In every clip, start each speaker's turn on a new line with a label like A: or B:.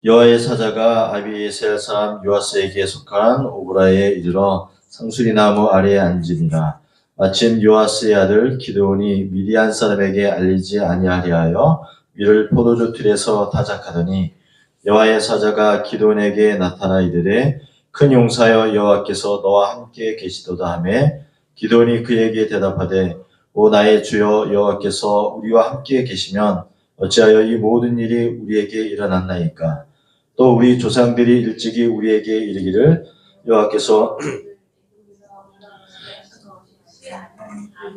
A: 여호와의 사자가 아비에셀 사람 요아스에게 속한 오브라에 이르러 상수리 나무 아래에 앉으니라. 마침 요아스의 아들 기드온이 미디안 사람에게 알리지 아니하리하여 밀을 포도주 틀에서 타작하더니 여호와의 사자가 기드온에게 나타나 이르되 큰 용사여 여호와께서 너와 함께 계시도다 하매 기드온이 그에게 대답하되 오 나의 주여 여호와께서 우리와 함께 계시면 어찌하여 이 모든 일이 우리에게 일어났나이까. 또 우리 조상들이 일찍이 우리에게 이르기를 여호와께서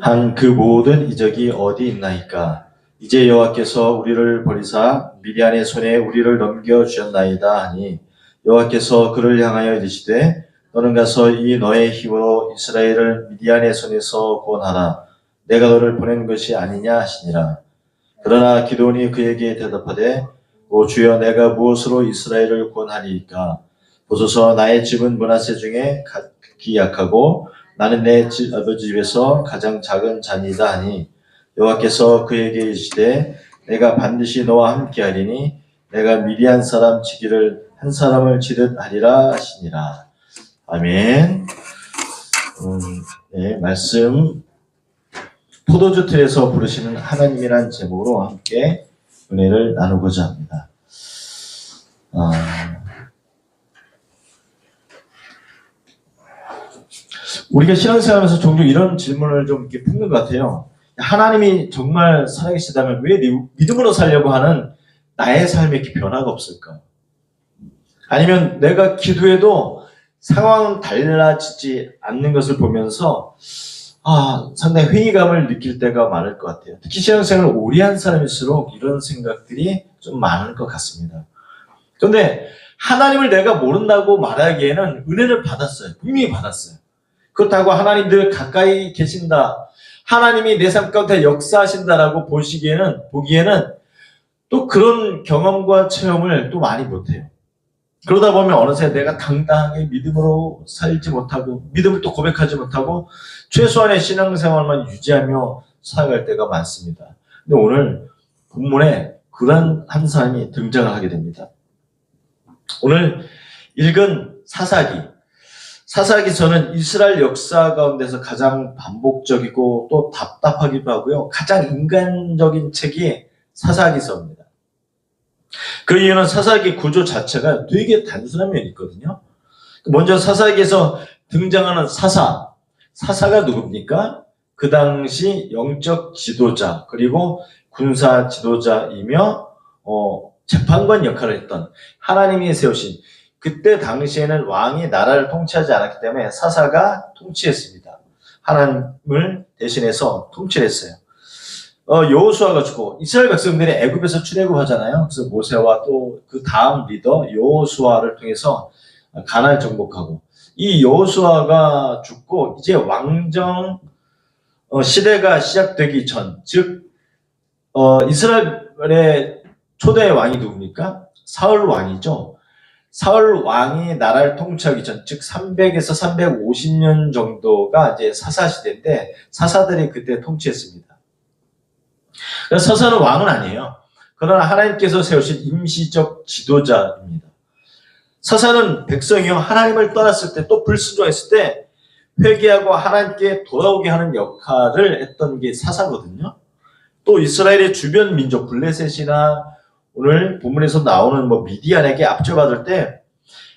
A: 한 그 모든 이적이 어디 있나이까. 이제 여호와께서 우리를 버리사 미디안의 손에 우리를 넘겨주셨나이다 하니 여호와께서 그를 향하여 이르시되 너는 가서 이 너의 힘으로 이스라엘을 미디안의 손에서 구원하라. 내가 너를 보낸 것이 아니냐 하시니라. 그러나 기드온이 그에게 대답하되 오 주여 내가 무엇으로 이스라엘을 구원하리이까. 보소서 나의 집은 므낫세 중에 극히 약하고 나는 내 아버지 집에서 가장 작은 자니이다 하니 여호와께서 그에게 이르시되 내가 반드시 너와 함께하리니 내가 미디안 사람 치기를 한 사람을 치듯 하리라 하시니라. 아멘. 네, 말씀 포도주 틀에서 부르시는 하나님이란 제목으로 함께 은혜를 나누고자 합니다. 우리가 신앙생활하면서 종종 이런 질문을 좀 이렇게 품는 것 같아요. 하나님이 정말 살아계시다면 왜 믿음으로 살려고 하는 나의 삶에 이렇게 변화가 없을까? 아니면 내가 기도해도 상황은 달라지지 않는 것을 보면서 상당히 회의감을 느낄 때가 많을 것 같아요. 특히 신앙생활을 오래 한 사람일수록 이런 생각들이 좀 많을 것 같습니다. 그런데 하나님을 내가 모른다고 말하기에는 은혜를 받았어요. 분명히 받았어요. 그렇다고 하나님 늘 가까이 계신다, 하나님이 내 삶 가운데 역사하신다라고 보기에는 또 그런 경험과 체험을 또 많이 못해요. 그러다 보면 어느새 내가 당당하게 믿음으로 살지 못하고 믿음을 또 고백하지 못하고 최소한의 신앙생활만 유지하며 살아갈 때가 많습니다. 근데 오늘 본문에 그런 한 사람이 등장을 하게 됩니다. 오늘 읽은 사사기서는 이스라엘 역사 가운데서 가장 반복적이고 또 답답하기도 하고요. 가장 인간적인 책이 사사기서입니다. 그 이유는 사사기 구조 자체가 되게 단순한 면이 있거든요. 먼저 사사기에서 등장하는 사사가 누굽니까? 그 당시 영적 지도자 그리고 군사 지도자이며 재판관 역할을 했던 하나님이 세우신, 그때 당시에는 왕이 나라를 통치하지 않았기 때문에 사사가 통치했습니다. 하나님을 대신해서 통치를 했어요. 여호수아가 죽고 이스라엘 백성들이 애굽에서 출애굽하잖아요. 그래서 모세와 또 그 다음 리더 여호수아를 통해서 가나안을 정복하고, 이 여호수아가 죽고 이제 왕정 시대가 시작되기 전, 즉 이스라엘의 초대 왕이 누굽니까? 사울 왕이죠. 사울 왕이 나라를 통치하기 전, 즉 300에서 350년 정도가 이제 사사 시대인데 사사들이 그때 통치했습니다. 사사는 왕은 아니에요. 그러나 하나님께서 세우신 임시적 지도자입니다. 사사는 백성이요, 하나님을 떠났을 때 또 불순종했을 때 회개하고 하나님께 돌아오게 하는 역할을 했던 게 사사거든요. 또 이스라엘의 주변 민족 블레셋이나 오늘 본문에서 나오는 미디안에게 압제받을 때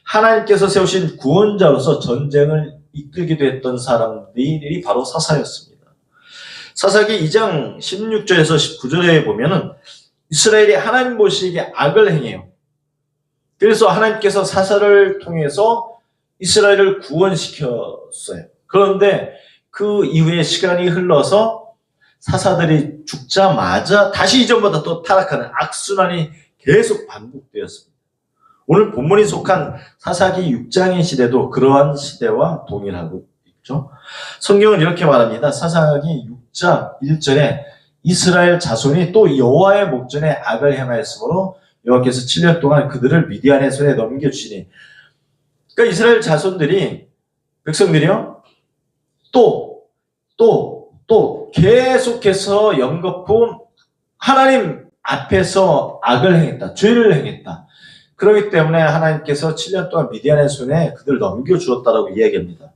A: 하나님께서 세우신 구원자로서 전쟁을 이끌기도 했던 사람들이 바로 사사였습니다. 사사기 2장 16절에서 19절에 보면은 이스라엘이 하나님 보시기에 악을 행해요. 그래서 하나님께서 사사를 통해서 이스라엘을 구원시켰어요. 그런데 그 이후에 시간이 흘러서 사사들이 죽자마자 다시 이전보다 또 타락하는 악순환이 계속 반복되었습니다. 오늘 본문이 속한 사사기 6장의 시대도 그러한 시대와 동일하고 있죠. 성경은 이렇게 말합니다. 사사기 6장 1절에 이스라엘 자손이 또 여호와의 목전에 악을 행하였으므로 여호와께서 7년 동안 그들을 미디안의 손에 넘겨주시니, 그러니까 이스라엘 자손들이, 백성들이요, 또 계속해서 연거푸 하나님 앞에서 악을 행했다, 죄를 행했다. 그렇기 때문에 하나님께서 7년 동안 미디안의 손에 그들을 넘겨주었다라고 이야기합니다.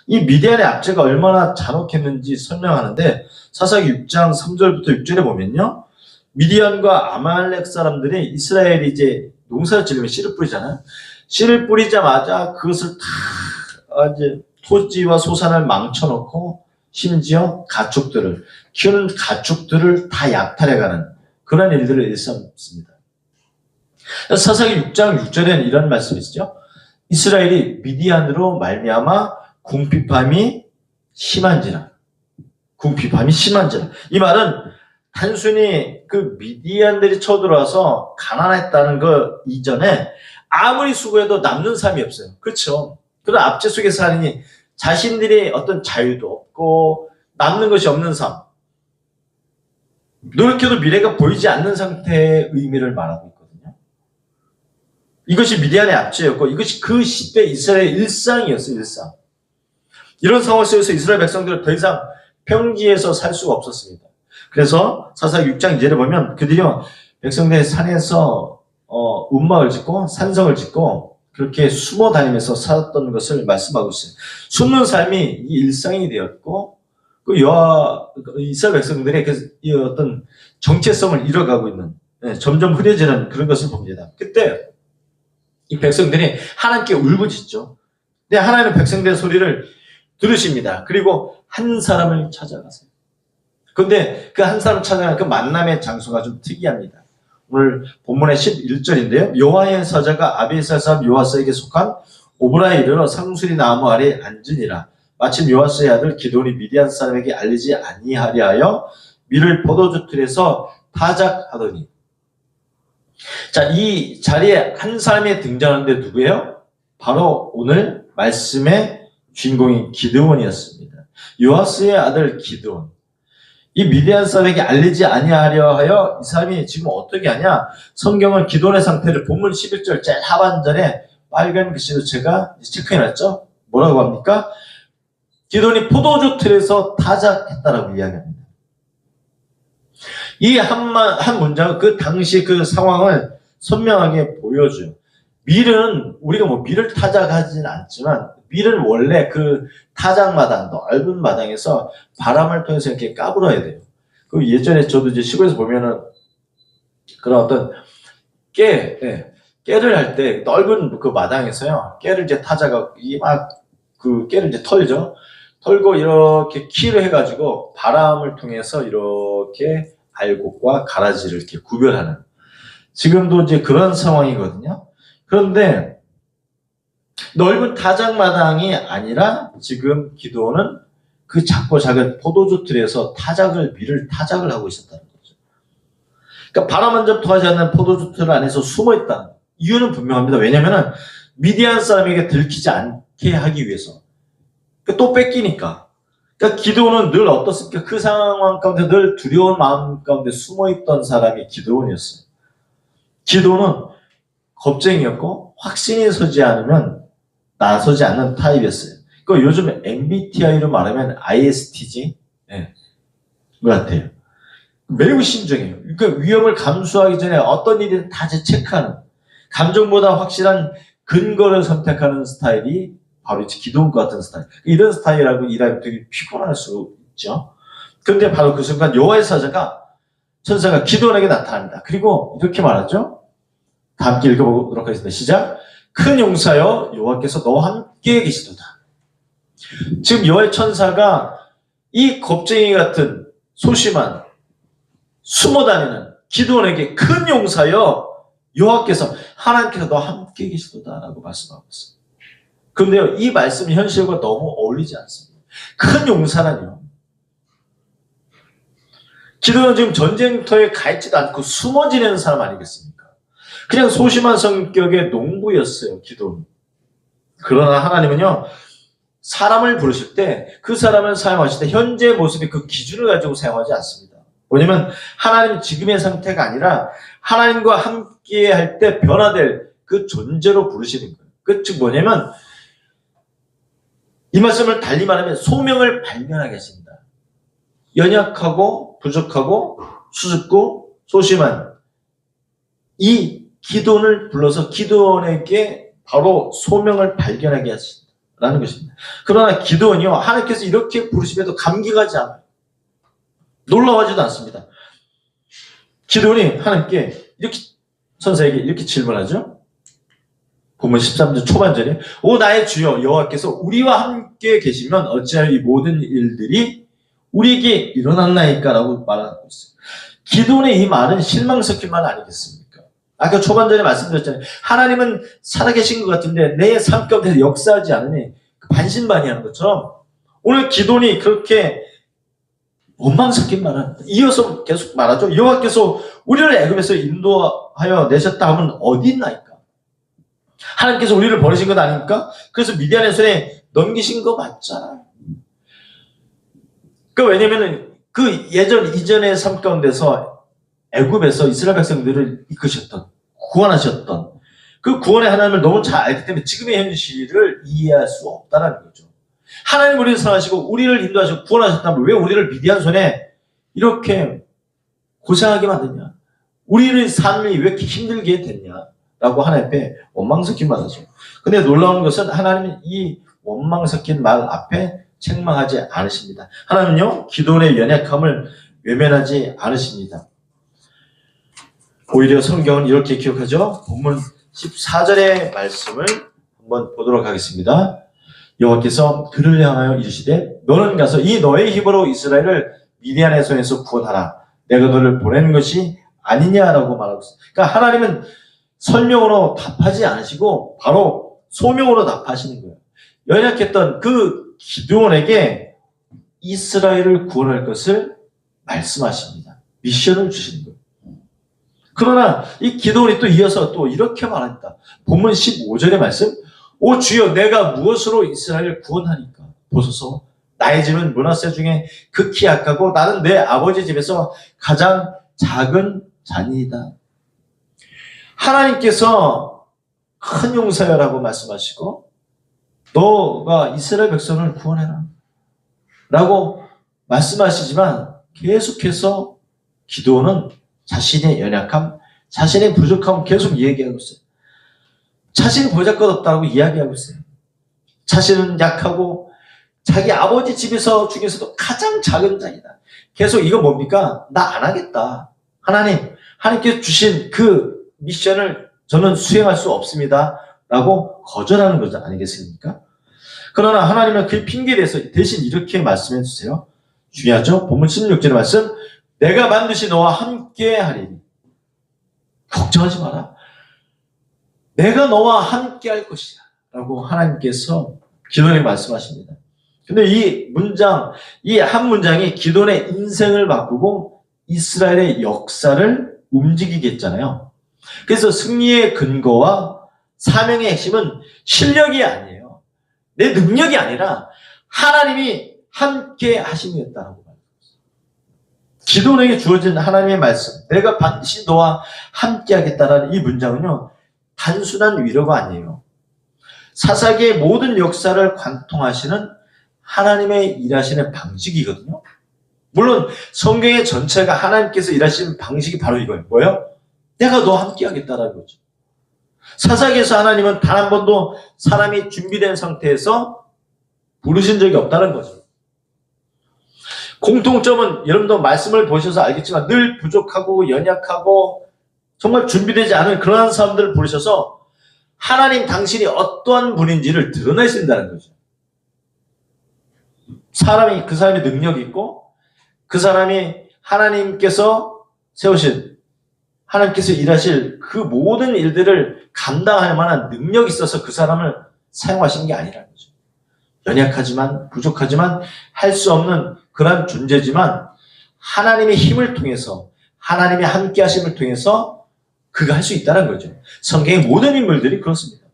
A: 이 미디안의 압제가 얼마나 잔혹했는지 설명하는데 사사기 6장 3절부터 6절에 보면요. 미디안과 아말렉 사람들이 이스라엘이 이제 농사를 지으면 씨를 뿌리잖아요. 씨를 뿌리자마자 그것을 다 이제 토지와 소산을 망쳐놓고 심지어 가축들을 키우는 가축들을 다 약탈해가는 그런 일들을 일삼습니다. 사사기 6장 6절에는 이런 말씀이 있죠. 이스라엘이 미디안으로 말미암아 궁핍함이 심한지라. 궁핍함이 심한지라. 이 말은 단순히 그 미디안들이 쳐들어와서 가난했다는 것 이전에 아무리 수고해도 남는 삶이 없어요. 그렇죠. 그런 압제 속에 살으니 자신들이 어떤 자유도 없고 남는 것이 없는 삶. 노력해도 미래가 보이지 않는 상태의 의미를 말하고 있거든요. 이것이 미디안의 압제였고 이것이 그 시대 이스라엘의 일상이었어요. 일상. 이런 상황 속에서 이스라엘 백성들은 더 이상 평지에서 살 수가 없었습니다. 그래서 사사기 6장 2절에 보면 그들이 백성들의 산에서 움막을 짓고 산성을 짓고 그렇게 숨어 다니면서 살았던 것을 말씀하고 있어요. 숨는 삶이 이 일상이 되었고 그 이스라엘 백성들의 이 어떤 정체성을 잃어가고 있는 점점 흐려지는 그런 것을 봅니다. 그때 이 백성들이 하나님께 울부짖죠. 근데 하나님은 백성들의 소리를 들으십니다. 그리고 한 사람을 찾아가세요. 그런데 그 한 사람 찾아가는 그 만남의 장소가 좀 특이합니다. 오늘 본문의 11절인데요. 여호와의 사자가 아비에살 사람 요아스에게 속한 오브라에 이르러 상수리 나무 아래 앉으니라. 마침 요아스의 아들 기드온이 미디안 사람에게 알리지 아니하려 하여 밀을 포도주 틀에서 타작하더니. 자, 이 자리에 한 사람이 등장하는데 누구예요? 바로 오늘 말씀의 주인공인 기드온이었습니다. 요아스의 아들 기드온. 이 미디안 사람에게 알리지 아니하려 하여 이 사람이 지금 어떻게 하냐? 성경은 기드온의 상태를 본문 11절 제일 하반절에 빨간 글씨로 제가 체크해놨죠? 뭐라고 합니까? 기드온이 포도주 틀에서 타작했다라고 이야기합니다. 이 한 문장은 그 당시 그 상황을 선명하게 보여줘요. 밀은 우리가 뭐 밀을 타작하지는 않지만 밀은 원래 그 타작마당, 넓은 마당에서 바람을 통해서 이렇게 까불어야 돼요. 그 예전에 저도 이제 시골에서 보면은 그런 어떤 깨를 할 때 넓은 그 마당에서요, 깨를 이제 타작하고 그 깨를 이제 털죠. 털고 이렇게 키를 해가지고 바람을 통해서 이렇게 알곡과 가라지를 이렇게 구별하는. 지금도 이제 그런 상황이거든요. 그런데 넓은 타작마당이 아니라 지금 기드온은 그 작고 작은 포도주 틀에서 밀을 타작을 하고 있었다는 거죠. 그러니까 바람 한 점 통하지 않는 포도주 틀 안에서 숨어 있다는 이유는 분명합니다. 왜냐하면 미디안 사람에게 들키지 않게 하기 위해서. 또 뺏기니까. 그러니까 기드온은 늘 어떻습니까? 그 상황 가운데 늘 두려운 마음 가운데 숨어 있던 사람이 기드온이었어요. 기드온은 겁쟁이였고 확신이 서지 않으면 나서지 않는 타입이었어요. 그 요즘 MBTI로 말하면 ISTJ 것 같아요. 매우 신중해요. 그러니까 위험을 감수하기 전에 어떤 일이든 다 체크하는, 감정보다 확실한 근거를 선택하는 스타일이 바로 이제 기드온과 같은 스타일. 이런 스타일하고 일하면 되게 피곤할 수 있죠. 그런데 바로 그 순간 여호와의 천사가 기드온에게 나타납니다. 그리고 이렇게 말하죠. 다 함께 읽어보도록 하겠습니다. 시작. 큰 용사여 여호와께서 너와 함께 계시도다. 지금 여호와의 천사가 이 겁쟁이 같은 소심한 숨어다니는 기드온에게 큰 용사여 여호와께서 하나님께서 너와 함께 계시도다라고 말씀하고 있어요. 그런데요, 이 말씀이 현실과 너무 어울리지 않습니다. 큰 용사라뇨. 기드온은 지금 전쟁터에 가 있지도 않고 숨어 지내는 사람 아니겠습니까? 그냥 소심한 성격의 농부였어요, 기드온. 그러나 하나님은요, 사람을 부르실 때 그 사람을 사용하실 때 현재 모습의 그 기준을 가지고 사용하지 않습니다. 왜냐면 하나님 지금의 상태가 아니라 하나님과 함께 할 때 변화될 그 존재로 부르시는 거예요. 그 즉 뭐냐면 이 말씀을 달리 말하면 소명을 발견하게 하십니다. 연약하고 부족하고 수줍고 소심한 이 기드온을 불러서 기드온에게 바로 소명을 발견하게 하시라는 것입니다. 그러나 기드온이요, 하나님께서 이렇게 부르심에도 감격하지 않아요. 놀라워하지도 않습니다. 기드온이 하나님께 이렇게, 선사에게 이렇게 질문하죠. 본문 13절 초반절에 오 나의 주여 여호와께서 우리와 함께 계시면 어찌하여 이 모든 일들이 우리에게 일어났나이까? 라고 말하고 있어요. 기드온의 이 말은 실망 섞인 말 아니겠습니까? 아까 초반전에 말씀드렸잖아요. 하나님은 살아계신 것 같은데 내 삶 가운데 역사하지 않으니 반신반의하는 것처럼 오늘 기드온이 그렇게 원망 섞인 말은 이어서 계속 말하죠. 여호와께서 우리를 애굽에서 인도하여 내셨다 하면 어디 있나이까? 하나님께서 우리를 버리신 것 아닙니까? 그래서 미디안의 손에 넘기신 거 맞잖아요. 왜냐면은 그 이전의 삶 가운데서 애굽에서 이스라엘 백성들을 이끄셨던, 구원하셨던 그 구원의 하나님을 너무 잘 알기 때문에 지금의 현실을 이해할 수 없다는 거죠. 하나님 우리를 사랑하시고 우리를 인도하시고 구원하셨다면 왜 우리를 미디안 손에 이렇게 고생하게 만드냐? 우리의 삶이 왜 이렇게 힘들게 됐냐? 라고 하나님 앞에 원망 섞인 말 하죠. 근데 놀라운 것은 하나님은 이 원망 섞인 말 앞에 책망하지 않으십니다. 하나님은요, 기도원의 연약함을 외면하지 않으십니다. 오히려 성경은 이렇게 기록하죠. 본문 14절의 말씀을 한번 보도록 하겠습니다. 여호와께서 그를 향하여 이르시되 너는 가서 이 너의 힘으로 이스라엘을 미디안의 손에서 구원하라. 내가 너를 보낸 것이 아니냐라고 말하고 있습니다. 그러니까 하나님은 설명으로 답하지 않으시고 바로 소명으로 답하시는 거예요. 연약했던 그 기드온에게 이스라엘을 구원할 것을 말씀하십니다. 미션을 주시는 거예요. 그러나 이 기드온이 또 이어서 또 이렇게 말합니다. 본문 15절의 말씀, 오 주여 내가 무엇으로 이스라엘을 구원하니까? 보소서 나의 집은 므낫세 중에 극히 약하고 나는 내 아버지 집에서 가장 작은 자니이다. 하나님께서 큰 용사여라고 말씀하시고 너가 이스라엘 백성을 구원해라 라고 말씀하시지만 계속해서 기드온은 자신의 연약함, 자신의 부족함을 계속 얘기하고 있어요. 자신이 보잘것없다고 이야기하고 있어요. 자신은 약하고 자기 아버지 집에서 중에서도 가장 작은 자이다. 계속 이거 뭡니까? 나 안 하겠다. 하나님께서 주신 그 미션을 저는 수행할 수 없습니다. 라고 거절하는 것 아니겠습니까? 그러나 하나님은 그 핑계에 대해서 대신 이렇게 말씀해 주세요. 중요하죠? 본문 16절의 말씀, 내가 반드시 너와 함께 하리니 걱정하지 마라. 내가 너와 함께 할 것이야. 라고 하나님께서 기도원에게 말씀하십니다. 근데 이 문장, 이 한 문장이 기도원의 인생을 바꾸고 이스라엘의 역사를 움직이게 했잖아요. 그래서 승리의 근거와 사명의 핵심은 실력이 아니에요. 내 능력이 아니라 하나님이 함께 하심이었다라고 말합니다. 기도원에게 주어진 하나님의 말씀, 내가 반드시 너와 함께 하겠다라는 이 문장은요, 단순한 위로가 아니에요. 사사기의 모든 역사를 관통하시는 하나님의 일하시는 방식이거든요. 물론 성경의 전체가 하나님께서 일하시는 방식이 바로 이거예요. 뭐예요? 내가 너와 함께 하겠다라는 거죠. 사사기에서 하나님은 단 한 번도 사람이 준비된 상태에서 부르신 적이 없다는 거죠. 공통점은 여러분도 말씀을 보셔서 알겠지만 늘 부족하고 연약하고 정말 준비되지 않은 그러한 사람들을 부르셔서 하나님 당신이 어떠한 분인지를 드러내신다는 거죠. 그 사람이 능력이 있고 그 사람이 하나님께서 세우신, 하나님께서 일하실 그 모든 일들을 감당할 만한 능력이 있어서 그 사람을 사용하신 게 아니라는 거죠. 연약하지만 부족하지만 할 수 없는 그런 존재지만 하나님의 힘을 통해서 하나님의 함께 하심을 통해서 그가 할 수 있다는 거죠. 성경의 모든 인물들이 그렇습니다.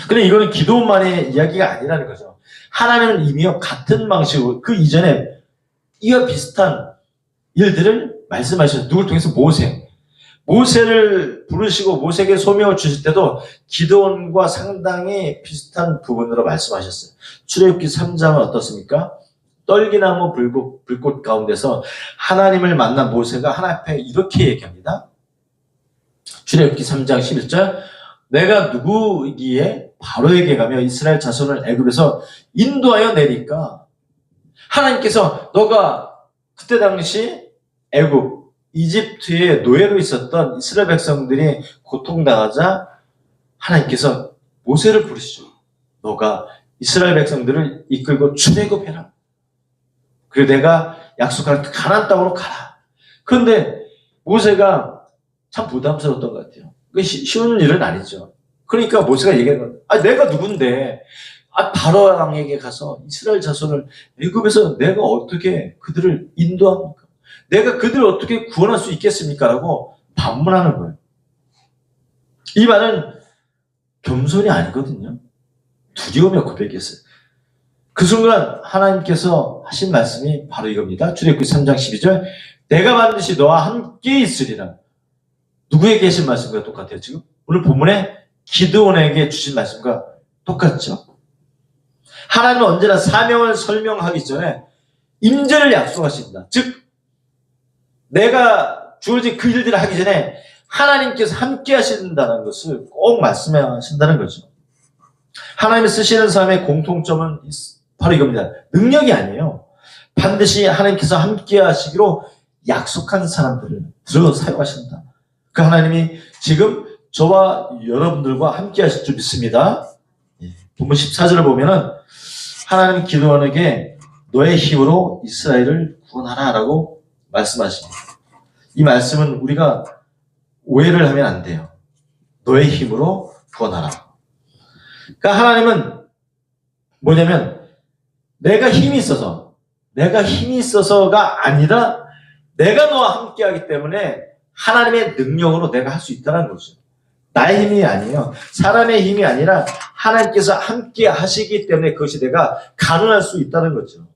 A: 근데 이거는 기도만의 이야기가 아니라는 거죠. 하나님은 이미요 같은 방식으로 그 이전에 이와 비슷한 일들을 말씀하셨어요. 누굴 통해서? 모세를 부르시고 모세에게 소명을 주실 때도 기드온과 상당히 비슷한 부분으로 말씀하셨어요. 출애굽기 3장은 어떻습니까? 떨기나무 불꽃 가운데서 하나님을 만난 모세가 하나님 앞에 이렇게 얘기합니다. 출애굽기 3장 11절 내가 누구이기에 바로에게 가며 이스라엘 자손을 애굽에서 인도하여 내리까? 하나님께서 너가 그때 당시 애굽 이집트의 노예로 있었던 이스라엘 백성들이 고통당하자 하나님께서 모세를 부르시죠. 너가 이스라엘 백성들을 이끌고 출애굽해라. 그리고 내가 약속한 가나안 땅으로 가라. 그런데 모세가 참 부담스러웠던 것 같아요. 쉬운 일은 아니죠. 그러니까 모세가 얘기하는 거예요. 내가 누군데 바로 왕에게 가서 이스라엘 자손을 애굽에서 내가 어떻게 그들을 인도합니까? 내가 그들을 어떻게 구원할 수 있겠습니까? 라고 반문하는 거예요. 이 말은 겸손이 아니거든요. 두려움의 고백이었어요. 그 순간 하나님께서 하신 말씀이 바로 이겁니다. 출애굽기 3장 12절 내가 반드시 너와 함께 있으리라. 누구에게 하신 말씀과 똑같아요 지금? 오늘 본문에 기드온에게 주신 말씀과 똑같죠. 하나님은 언제나 사명을 설명하기 전에 임재를 약속하십니다. 즉 내가 주어진 그 일들을 하기 전에 하나님께서 함께 하신다는 것을 꼭 말씀하신다는 거죠. 하나님이 쓰시는 사람의 공통점은 바로 이겁니다. 능력이 아니에요. 반드시 하나님께서 함께 하시기로 약속한 사람들을 들어 사용하신다. 그 하나님이 지금 저와 여러분들과 함께 하실 줄 믿습니다. 본문 14절을 보면은 하나님이 기드온에게 너의 힘으로 이스라엘을 구원하라 라고 말씀하십니다. 이 말씀은 우리가 오해를 하면 안 돼요. 너의 힘으로 구원하라. 그러니까 하나님은 뭐냐면 내가 힘이 있어서가 아니라 내가 너와 함께 하기 때문에 하나님의 능력으로 내가 할 수 있다는 거죠. 나의 힘이 아니에요. 사람의 힘이 아니라 하나님께서 함께 하시기 때문에 그것이 내가 가능할 수 있다는 거죠.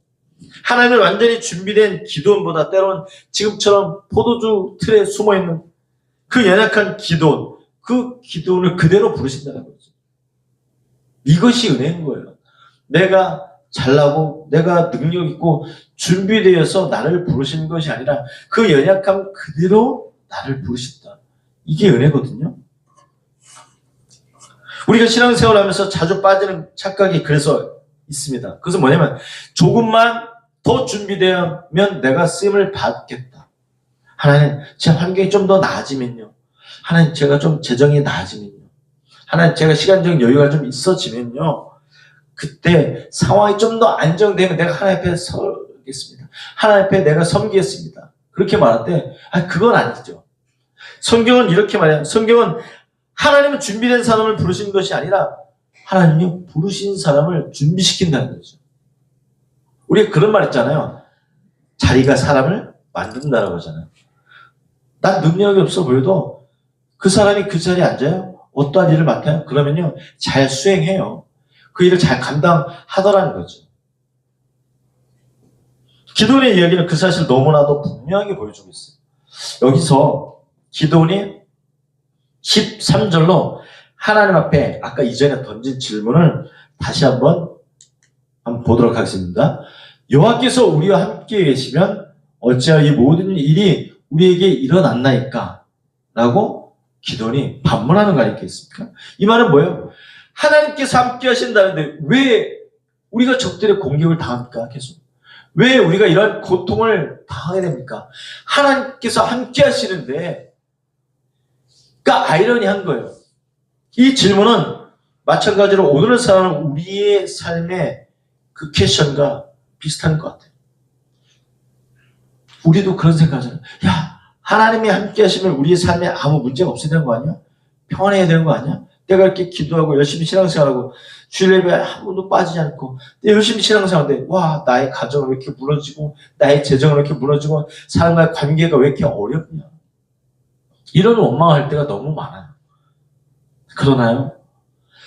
A: 하나님은 완전히 준비된 기드온보다 때로는 지금처럼 포도주 틀에 숨어있는 그 연약한 기드온, 그 기드온을 그대로 부르신다는 거죠. 이것이 은혜인 거예요. 내가 잘나고 내가 능력 있고 준비되어서 나를 부르시는 것이 아니라 그 연약함 그대로 나를 부르신다. 이게 은혜거든요. 우리가 신앙생활을 하면서 자주 빠지는 착각이 그래서 있습니다. 그래서 뭐냐면 조금만 더 준비되면 내가 쓰임을 받겠다. 하나님 제 환경이 좀 더 나아지면요. 하나님 제가 좀 재정이 나아지면요. 하나님 제가 시간적 여유가 좀 있어지면요. 그때 상황이 좀 더 안정되면 내가 하나님 앞에 서겠습니다. 하나님 앞에 내가 섬기겠습니다. 그렇게 말할 때 그건 아니죠. 성경은 이렇게 말해요. 성경은 하나님은 준비된 사람을 부르신 것이 아니라 하나님이 부르신 사람을 준비시킨다는 거죠. 우리가 그런 말 있잖아요. 자리가 사람을 만든다라고 하잖아요. 난 능력이 없어 보여도 그 사람이 그 자리에 앉아요. 어떠한 일을 맡아요. 그러면요. 잘 수행해요. 그 일을 잘 감당하더라는 거죠. 기드온의 이야기는 그 사실을 너무나도 분명하게 보여주고 있어요. 여기서 기드온이 13절로 하나님 앞에 아까 이전에 던진 질문을 다시 한번 보도록 하겠습니다. 여호와께서 우리와 함께 계시면 어찌하여 이 모든 일이 우리에게 일어났나이까? 라고 기드온이 반문하는 거 아니겠습니까? 이 말은 뭐예요? 하나님께서 함께 하신다는데 왜 우리가 적들의 공격을 당합니까? 계속. 왜 우리가 이런 고통을 당하게 됩니까? 하나님께서 함께 하시는데 그러니까 아이러니한 거예요. 이 질문은 마찬가지로 오늘을 살아가는 우리의 삶의 그 퀘션과 비슷한 것 같아요. 우리도 그런 생각하잖아요. 야, 하나님이 함께 하시면 우리의 삶에 아무 문제가 없어야 되는 거 아니야? 평안해야 되는 거 아니야? 내가 이렇게 기도하고 열심히 신앙생활하고 주일 예배에 한 번도 빠지지 않고 열심히 신앙생활하는데 와 나의 가정은 왜 이렇게 무너지고 나의 재정은 왜 이렇게 무너지고 사람과의 관계가 왜 이렇게 어렵냐. 이런 원망할 때가 너무 많아요. 그러나요?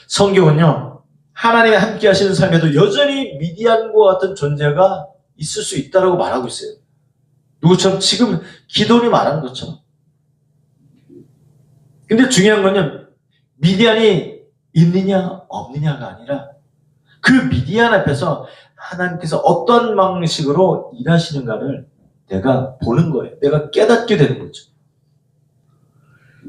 A: 성경은요. 하나님이 함께 하시는 삶에도 여전히 미디안과 같은 존재가 있을 수 있다고 말하고 있어요. 누구처럼 지금 기도원이 말하는 것처럼. 근데 중요한 건요. 미디안이 있느냐 없느냐가 아니라 그 미디안 앞에서 하나님께서 어떤 방식으로 일하시는가를 내가 보는 거예요. 내가 깨닫게 되는 거죠.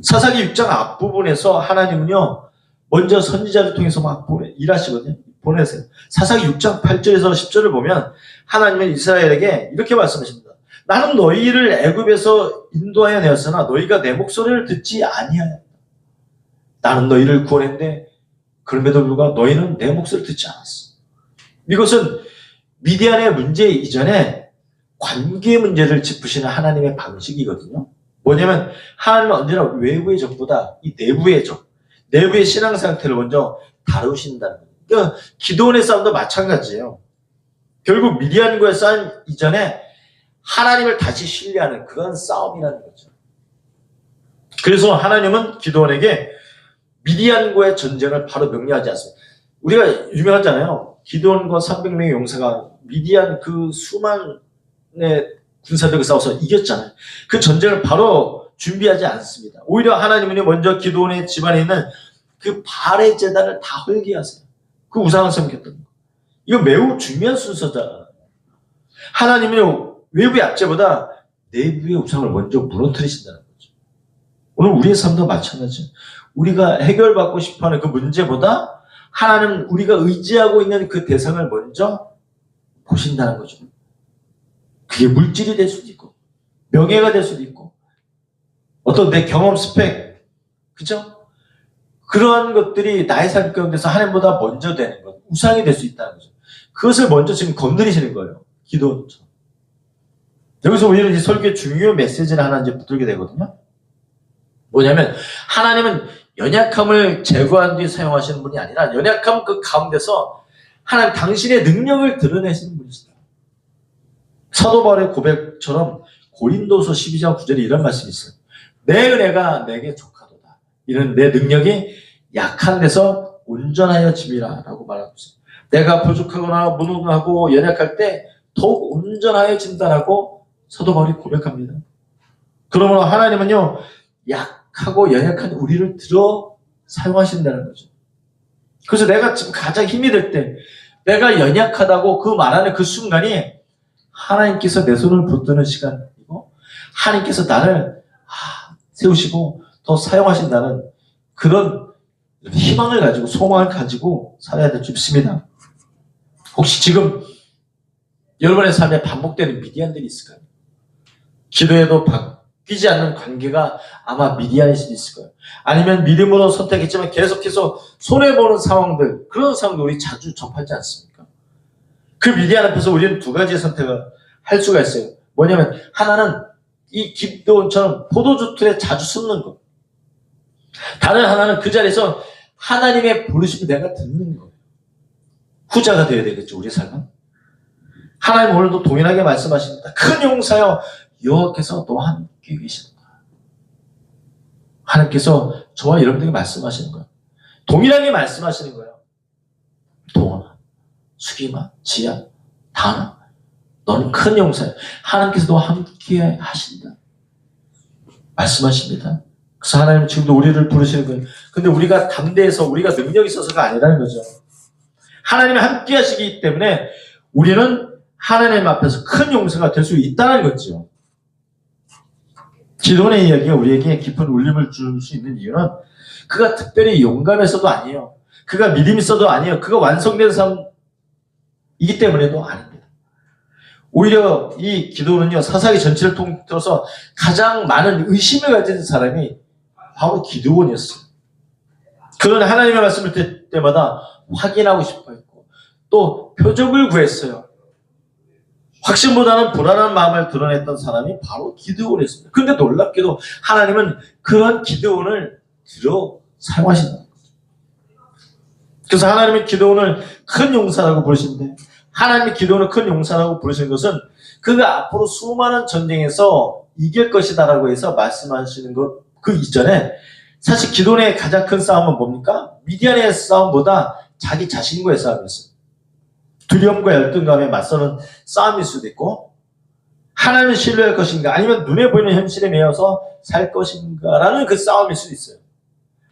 A: 사사기 6장 앞부분에서 하나님은요, 먼저 선지자를 통해서 막 일하시거든요. 보내세요. 사사기 6장 8절에서 10절을 보면 하나님은 이스라엘에게 이렇게 말씀하십니다. 나는 너희를 애굽에서 인도하여 내었으나 너희가 내 목소리를 듣지 아니하였다. 나는 너희를 구원했는데 그럼에도 불구하고 너희는 내 목소리를 듣지 않았어. 이것은 미디안의 문제 이전에 관계 문제를 짚으시는 하나님의 방식이거든요. 뭐냐면 하나님은 언제나 외부의 적보다 이 내부의 적, 내부의 신앙 상태를 먼저 다루신다는 거예요. 그러니까 기도원의 싸움도 마찬가지예요. 결국 미디안과의 싸움 이전에 하나님을 다시 신뢰하는 그런 싸움이라는 거죠. 그래서 하나님은 기도원에게 미디안과의 전쟁을 바로 명령하지 않습니다. 우리가 유명하잖아요. 기도원과 300명의 용사가 미디안 그 수만의 군사들과 싸워서 이겼잖아요. 그 전쟁을 바로 준비하지 않습니다. 오히려 하나님은 먼저 기도원의 집안에 있는 그 발의 제단을 다 헐게하세요. 그 우상을 섬겼던 거. 이거 매우 중요한 순서잖아요. 하나님은 외부의 압제보다 내부의 우상을 먼저 무너뜨리신다는 거죠. 오늘 우리의 삶도 마찬가지예요. 우리가 해결받고 싶어하는 그 문제보다 하나님 우리가 의지하고 있는 그 대상을 먼저 보신다는 거죠. 그게 물질이 될 수도 있고 명예가 될 수도 있고 어떤 내 경험 스펙, 그죠? 그러한 것들이 나의 삶 가운데서 하나님보다 먼저 되는 것, 우상이 될 수 있다는 거죠. 그것을 먼저 지금 건드리시는 거예요. 기도처럼. 여기서 오히려 이 설교의 중요한 메시지를 하나 이제 붙들게 되거든요. 뭐냐면 하나님은 연약함을 제거한 뒤 사용하시는 분이 아니라 연약함 그 가운데서 하나님 당신의 능력을 드러내시는 분이시다. 사도 바울의 고백처럼 고린도서 12장 9절에 이런 말씀이 있어요. 내 은혜가 내게 족하도다. 이런 내 능력이 약한 데서 온전하여 짐이라 라고 말하고 있어요. 내가 부족하거나 무능하고 연약할 때 더욱 온전하여 진다라고 사도 바울이 고백합니다. 그러므로 하나님은요, 약하고 연약한 우리를 들어 사용하신다는 거죠. 그래서 내가 지금 가장 힘이 들 때, 내가 연약하다고 그 말하는 그 순간이 하나님께서 내 손을 붙드는 시간이고, 하나님께서 나를 세우시고 더 사용하신다는 그런 희망을 가지고, 소망을 가지고 살아야 될 줄 믿습니다. 혹시 지금 여러분의 삶에 반복되는 미디안들이 있을까요? 기도해도 바뀌지 않는 관계가 아마 미디안일 수도 있을 거예요. 아니면 믿음으로 선택했지만 계속해서 손해보는 상황들, 그런 상황도 우리 자주 접하지 않습니까? 그 미디안 앞에서 우리는 두 가지의 선택을 할 수가 있어요. 뭐냐면 하나는 이 기도원처럼 포도주 틀에 자주 숨는 것. 다른 하나는 그 자리에서 하나님의 부르심을 내가 듣는 거예요. 후자가 되어야 되겠죠, 우리 삶은. 하나님 오늘도 동일하게 말씀하십니다. 큰 용사여 여호와께서 너와 함께 계신다. 하나님께서 저와 여러분들에게 말씀하시는 거예요. 동일하게 말씀하시는 거예요. 동원아, 수기마, 지야, 다나, 너는 큰 용사야. 하나님께서 너와 함께 하신다. 말씀하십니다. 그래서 하나님은 지금도 우리를 부르시는 거예요. 근데 우리가 담대해서 우리가 능력이 있어서가 아니라는 거죠. 하나님이 함께 하시기 때문에 우리는 하나님 앞에서 큰 용사가 될 수 있다는 거죠. 기도원의 이야기가 우리에게 깊은 울림을 줄 수 있는 이유는 그가 특별히 용감해서도 아니에요. 그가 믿음이 있어도 아니에요. 그가 완성된 삶이기 때문에도 아닙니다. 오히려 이 기도는요, 사사기 전체를 통틀어서 가장 많은 의심을 가진 사람이 바로 기도원이었어요. 그는 하나님의 말씀을 들 때마다 확인하고 싶어 했고, 또 표적을 구했어요. 확신보다는 불안한 마음을 드러냈던 사람이 바로 기드온이었습니다. 근데 놀랍게도 하나님은 그런 기드온을 들어 사용하신다는 거죠. 그래서 하나님이 기드온을 큰 용사라고 부르시는데, 하나님이 기드온을 큰 용사라고 부르시는 것은 그가 앞으로 수많은 전쟁에서 이길 것이다라고 해서 말씀하시는 것 그 이전에 사실 기드온의 가장 큰 싸움은 뭡니까? 미디안의 싸움보다 자기 자신과의 싸움이었어요. 두려움과 열등감에 맞서는 싸움일 수도 있고, 하나님을 신뢰할 것인가 아니면 눈에 보이는 현실에 매여서 살 것인가라는 그 싸움일 수도 있어요.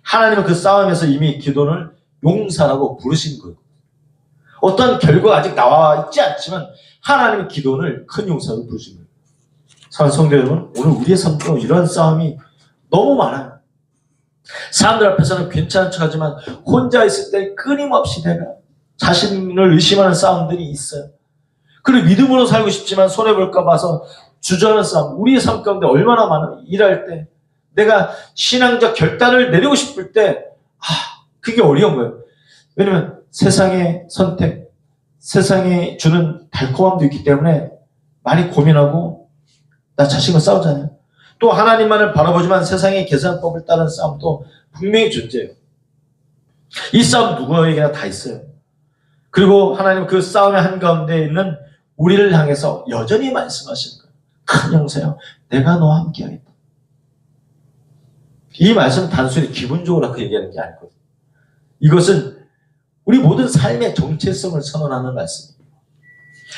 A: 하나님은 그 싸움에서 이미 기도를 용사라고 부르신 거예요. 어떤 결과가 아직 나와 있지 않지만 하나님은 기도를 큰 용사로 부르신 거예요. 사랑하는 성도 여러분, 오늘 우리의 삶도 이런 싸움이 너무 많아요. 사람들 앞에서는 괜찮은 척하지만 혼자 있을 때 끊임없이 내가 자신을 의심하는 싸움들이 있어요. 그리고 믿음으로 살고 싶지만 손해볼까 봐서 주저하는 싸움, 우리의 삶 가운데 얼마나 많아요. 일할 때 내가 신앙적 결단을 내리고 싶을 때 그게 어려운 거예요. 왜냐면 세상의 선택, 세상이 주는 달콤함도 있기 때문에 많이 고민하고 나 자신과 싸우잖아요. 또 하나님만을 바라보지만 세상의 계산법을 따른 싸움도 분명히 존재해요. 이 싸움 누구에게나 다 있어요. 그리고 하나님 그 싸움의 한가운데 있는 우리를 향해서 여전히 말씀하시는 거예요. 큰 형사여, 내가 너와 함께 하겠다. 이 말씀은 단순히 기분적으로 그 얘기하는 게 아니거든요. 이것은 우리 모든 삶의 정체성을 선언하는 말씀입니다.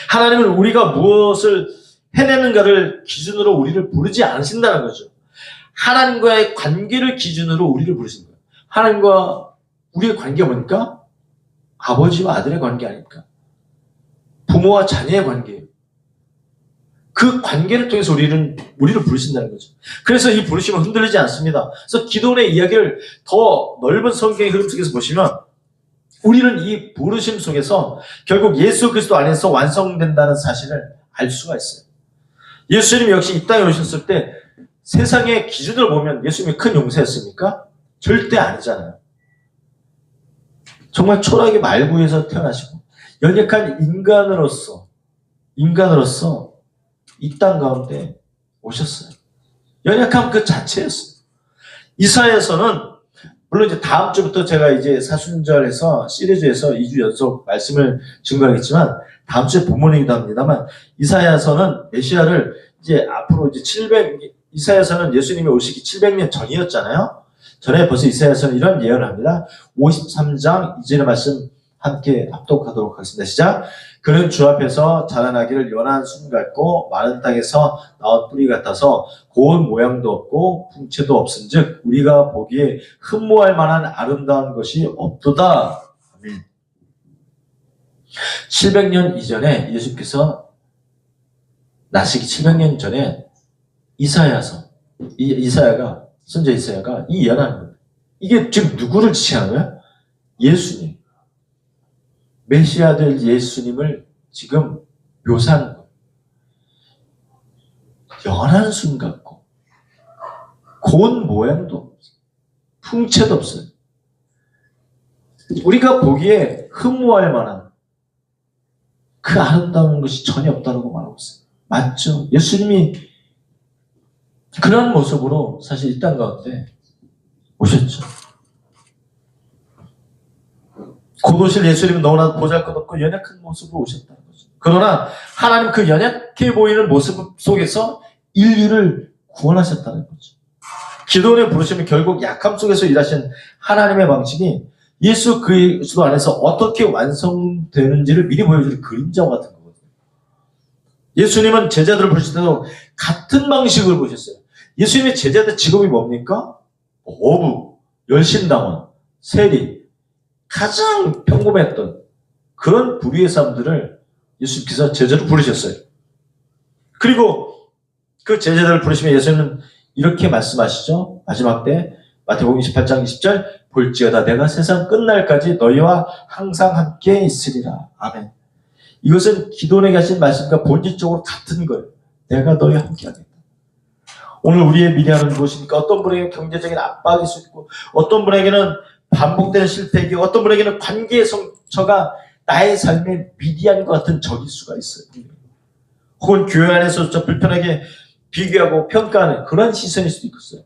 A: 하나님은 우리가 무엇을 해내는가를 기준으로 우리를 부르지 않으신다는 거죠. 하나님과의 관계를 기준으로 우리를 부르신 거예요. 하나님과 우리의 관계가 뭡니까? 아버지와 아들의 관계 아닙니까? 부모와 자녀의 관계예요. 그 관계를 통해서 우리를 부르신다는 거죠. 그래서 이 부르심은 흔들리지 않습니다. 그래서 기도원의 이야기를 더 넓은 성경의 흐름 속에서 보시면 우리는 이 부르심 속에서 결국 예수 그리스도 안에서 완성된다는 사실을 알 수가 있어요. 예수님 역시 이 땅에 오셨을 때 세상의 기준으로 보면 예수님이 큰 용사였습니까? 절대 아니잖아요. 정말 초라하게 말구에서 태어나시고 연약한 인간으로서 이 땅 가운데 오셨어요. 연약함 그 자체였어요. 이사야에서는 물론 이제 다음 주부터 제가 이제 사순절에서 시리즈에서 2주 연속 말씀을 증거하겠지만 다음 주에 본문이기도 합니다만 이사야서는 메시아를 이제 앞으로 이제 이사야서는 예수님이 오시기 700년 전이었잖아요. 전에 벌써 이사야서는 이런 예언을 합니다. 53장 2절의 말씀 함께 합독하도록 하겠습니다. 시작. 그는 주 앞에서 자라나기를 연한 순 같고 마른 땅에서 나온 뿌리 같아서 고운 모양도 없고 풍채도 없은즉 우리가 보기에 흠모할 만한 아름다운 것이 없도다. 아멘. 700년 이전에 예수께서 나시기 700년 전에 이사야가 선지 이사야가 이 예언하는 겁니다. 이게 지금 누구를 지칭하는 거예요? 예수님. 메시아 될 예수님을 지금 묘사하는 거예요. 연한 순 같고 고운 모양도 없어요. 풍채도 없어요. 우리가 보기에 흠모할 만한 그 아름다운 것이 전혀 없다고 말하고 있어요. 맞죠? 예수님이 그런 모습으로 사실 이 땅 가운데 오셨죠. 곧 오실 예수님은 너무나 보잘것없고 연약한 모습으로 오셨다는 거죠. 그러나 하나님 그 연약해 보이는 모습 속에서 인류를 구원하셨다는 거죠. 기도원의 부르심이 결국 약함 속에서 일하신 하나님의 방식이 예수 그리스도 안에서 어떻게 완성되는지를 미리 보여주는 그림자와 같은 거거든요. 예수님은 제자들을 부르실 때도 같은 방식을 보셨어요. 예수님의 제자들 직업이 뭡니까? 어부, 열심당원, 세리, 가장 평범했던 그런 부류의 사람들을 예수님께서 제자로 부르셨어요. 그리고 그 제자들을 부르시면 예수님은 이렇게 말씀하시죠. 마지막 때 마태복음 28장 20절 볼지어다 내가 세상 끝날까지 너희와 항상 함께 있으리라. 아멘. 이것은 기도원에게 하신 말씀과 본질적으로 같은 거예요. 내가 너희와 함께 하겠다. 오늘 우리의 미래는 무엇입니까? 어떤 분에게는 경제적인 압박일 수 있고 어떤 분에게는 반복되는 실패이고 어떤 분에게는 관계의 성처가 나의 삶의 미디안과 같은 적일 수가 있어요. 혹은 교회 안에서 불편하게 비교하고 평가하는 그런 시선일 수도 있겠어요.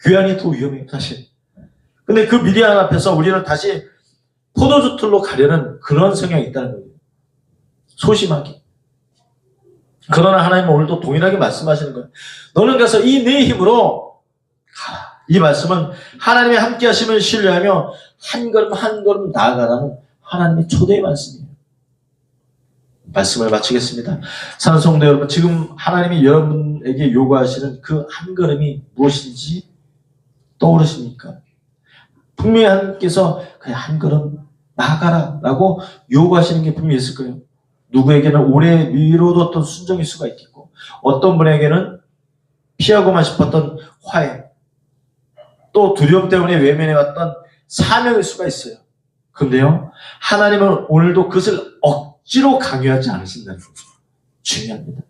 A: 교회 안이 더 위험해요, 사실. 근데 그 미디안 앞에서 우리는 다시 포도주 틀로 가려는 그런 성향이 있다는 거예요. 소심하게. 그러나 하나님은 오늘도 동일하게 말씀하시는 거예요. 너는 가서 이 내 힘으로 가라. 이 말씀은 하나님의 함께 하심을 신뢰하며 한 걸음 한 걸음 나아가라는 하나님의 초대의 말씀이에요. 말씀을 마치겠습니다. 사랑하는 성도 여러분, 지금 하나님이 여러분에게 요구하시는 그 한 걸음이 무엇인지 떠오르십니까? 분명히 하나님께서 그냥 한 걸음 나아가라 라고 요구하시는 게 분명히 있을 거예요. 누구에게는 오래 미뤄뒀던 순종일 수가 있겠고 어떤 분에게는 피하고만 싶었던 화해, 또 두려움 때문에 외면해왔던 사명일 수가 있어요. 근데요, 하나님은 오늘도 그것을 억지로 강요하지 않으신다는 거죠. 중요합니다.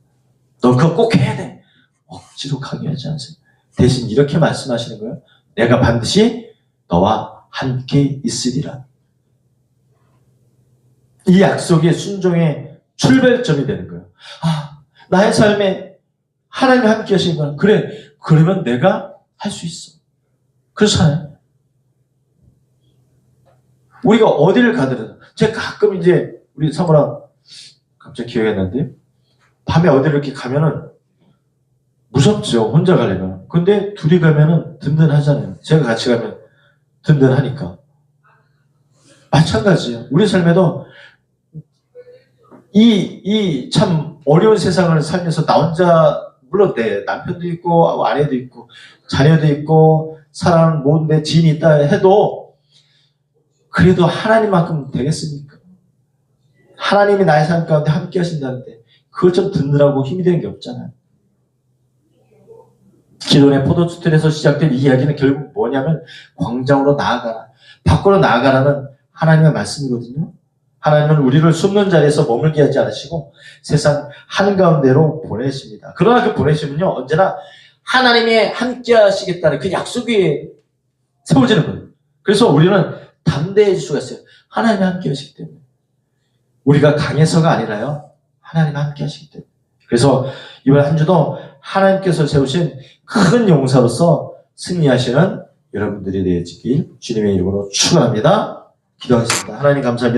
A: 너 그거 꼭 해야 돼. 억지로 강요하지 않으세요. 대신 이렇게 말씀하시는 거예요. 내가 반드시 너와 함께 있으리라. 이 약속의 순종의 출발점이 되는 거예요. 아, 나의 삶에 하나님이 함께 하시는 그래, 그러면 내가 할 수 있어. 그렇잖아요. 우리가 어디를 가든, 제가 가끔 이제, 우리 사모랑, 갑자기 기억이 안 나는데, 밤에 어디를 이렇게 가면은, 무섭죠. 혼자 가려면. 근데 둘이 가면은 든든하잖아요. 제가 같이 가면 든든하니까. 마찬가지예요. 우리 삶에도 이 참 어려운 세상을 살면서 나 혼자, 물론 내 남편도 있고, 아내도 있고, 자녀도 있고, 사랑하는 모든 내 지인이 있다 해도, 그래도 하나님만큼 되겠습니까? 하나님이 나의 삶 가운데 함께 하신다는데, 그걸 좀 든든하고 힘이 되는 게 없잖아요. 기존의 포도주틀에서 시작된 이 이야기는 결국 뭐냐면 광장으로 나아가라, 밖으로 나아가라는 하나님의 말씀이거든요. 하나님은 우리를 숨는 자리에서 머물게 하지 않으시고 세상 한가운데로 보내십니다. 그러나 그 보내심은요, 언제나 하나님이 함께 하시겠다는 그 약속이 세워지는 거예요. 그래서 우리는 담대해질 수가 있어요. 하나님이 함께 하시기 때문에. 우리가 강해서가 아니라요, 하나님이 함께 하시기 때문에. 그래서 이번 한 주도 하나님께서 세우신 큰 용사로서 승리하시는 여러분들이 되어지길 주님의 이름으로 축원합니다. 기도하겠습니다. 하나님 감사합니다.